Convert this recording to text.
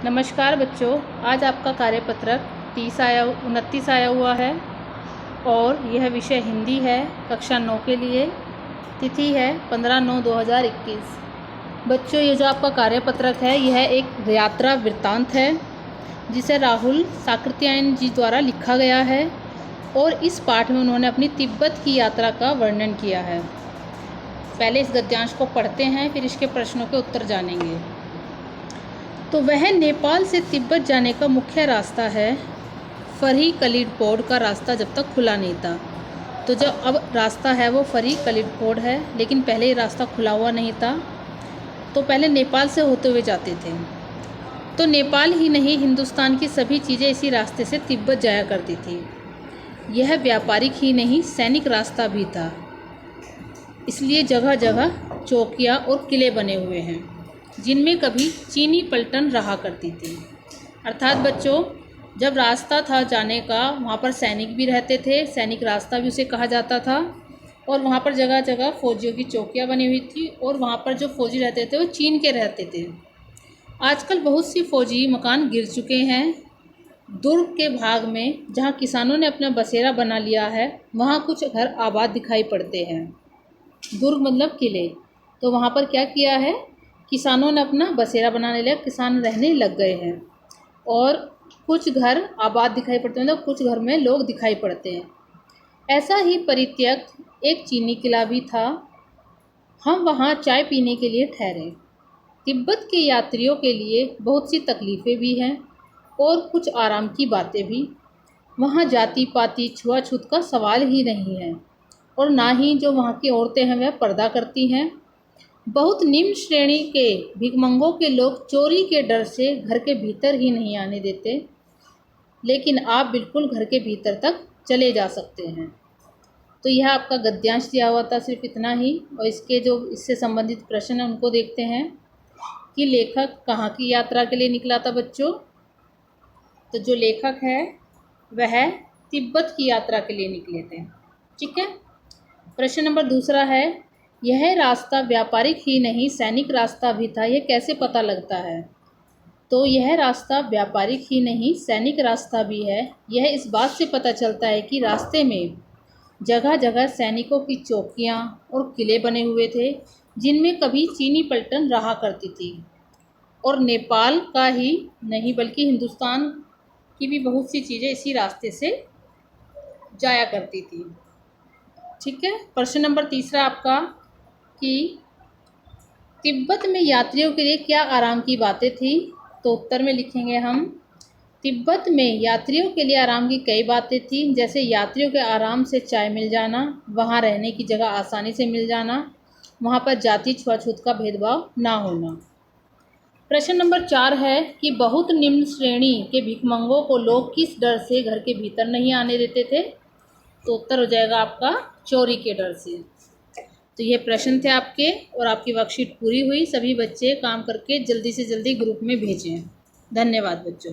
नमस्कार बच्चों, आज आपका कार्यपत्रक 29 आया हुआ है और यह विषय हिंदी है। कक्षा 9 के लिए तिथि है 15/9/2021। बच्चों, ये जो आपका कार्यपत्रक है यह एक यात्रा वृत्तांत है जिसे राहुल साकृत्यायन जी द्वारा लिखा गया है और इस पाठ में उन्होंने अपनी तिब्बत की यात्रा का वर्णन किया है। पहले इस गद्यांश को पढ़ते हैं, फिर इसके प्रश्नों के उत्तर जानेंगे। तो वह नेपाल से तिब्बत जाने का मुख्य रास्ता है। फरही कलिडपोड का रास्ता जब तक खुला नहीं था, तो जो अब रास्ता है वो फरही कलिडपोड है, लेकिन पहले ये रास्ता खुला हुआ नहीं था। तो पहले नेपाल से होते हुए जाते थे। तो नेपाल ही नहीं, हिंदुस्तान की सभी चीज़ें इसी रास्ते से तिब्बत जाया करती थी। यह व्यापारिक ही नहीं, सैनिक रास्ता भी था, इसलिए जगह जगह चौकियाँ और किले बने हुए हैं जिनमें कभी चीनी पलटन रहा करती थी। अर्थात बच्चों, जब रास्ता था जाने का, वहाँ पर सैनिक भी रहते थे, सैनिक रास्ता भी उसे कहा जाता था, और वहाँ पर जगह जगह फौजियों की चौकियाँ बनी हुई थी और वहाँ पर जो फौजी रहते थे वो चीन के रहते थे। आजकल बहुत सी फौजी मकान गिर चुके हैं। दुर्ग के भाग में जहाँ किसानों ने अपना बसेरा बना लिया है, वहाँ कुछ घर आबाद दिखाई पड़ते हैं। दुर्ग मतलब किले। तो वहाँ पर क्या किया है, किसानों ने अपना बसेरा बनाने लिया, किसान रहने लग गए हैं और कुछ घर आबाद दिखाई पड़ते हैं, मतलब कुछ घर में लोग दिखाई पड़ते हैं। ऐसा ही परित्यक्त एक चीनी किला भी था। हम वहाँ चाय पीने के लिए ठहरे। तिब्बत के यात्रियों के लिए बहुत सी तकलीफ़ें भी हैं और कुछ आराम की बातें भी। वहाँ जाति पाति छुआछूत का सवाल ही नहीं है और ना ही जो वहाँ की औरतें हैं वह पर्दा करती हैं। बहुत निम्न श्रेणी के भिखमंगों के लोग चोरी के डर से घर के भीतर ही नहीं आने देते, लेकिन आप बिल्कुल घर के भीतर तक चले जा सकते हैं। तो यह आपका गद्यांश दिया हुआ था, सिर्फ इतना ही। और इसके जो इससे संबंधित प्रश्न हैं उनको देखते हैं कि लेखक कहाँ की यात्रा के लिए निकला था बच्चों। तो जो लेखक है वह तिब्बत की यात्रा के लिए निकले थे। ठीक है। प्रश्न नंबर दूसरा है, यह रास्ता व्यापारिक ही नहीं सैनिक रास्ता भी था, यह कैसे पता लगता है? तो यह रास्ता व्यापारिक ही नहीं सैनिक रास्ता भी है, यह इस बात से पता चलता है कि रास्ते में जगह जगह सैनिकों की चौकियां और किले बने हुए थे जिनमें कभी चीनी पलटन रहा करती थी। और नेपाल का ही नहीं बल्कि हिंदुस्तान की भी बहुत सी चीज़ें इसी रास्ते से जाया करती थी। ठीक है। प्रश्न नंबर तीसरा आपका कि तिब्बत में यात्रियों के लिए क्या आराम की बातें थी? तो उत्तर में लिखेंगे हम, तिब्बत में यात्रियों के लिए आराम की कई बातें थी, जैसे यात्रियों के आराम से चाय मिल जाना, वहाँ रहने की जगह आसानी से मिल जाना, वहाँ पर जाति छुआछूत का भेदभाव ना होना। प्रश्न नंबर 4 है कि बहुत निम्न श्रेणी के भिखमंगों को लोग किस डर से घर के भीतर नहीं आने देते थे? तो उत्तर हो जाएगा आपका चोरी के डर से। तो ये प्रश्न थे आपके और आपकी वर्कशीट पूरी हुई। सभी बच्चे काम करके जल्दी से जल्दी ग्रुप में भेजें। धन्यवाद बच्चों।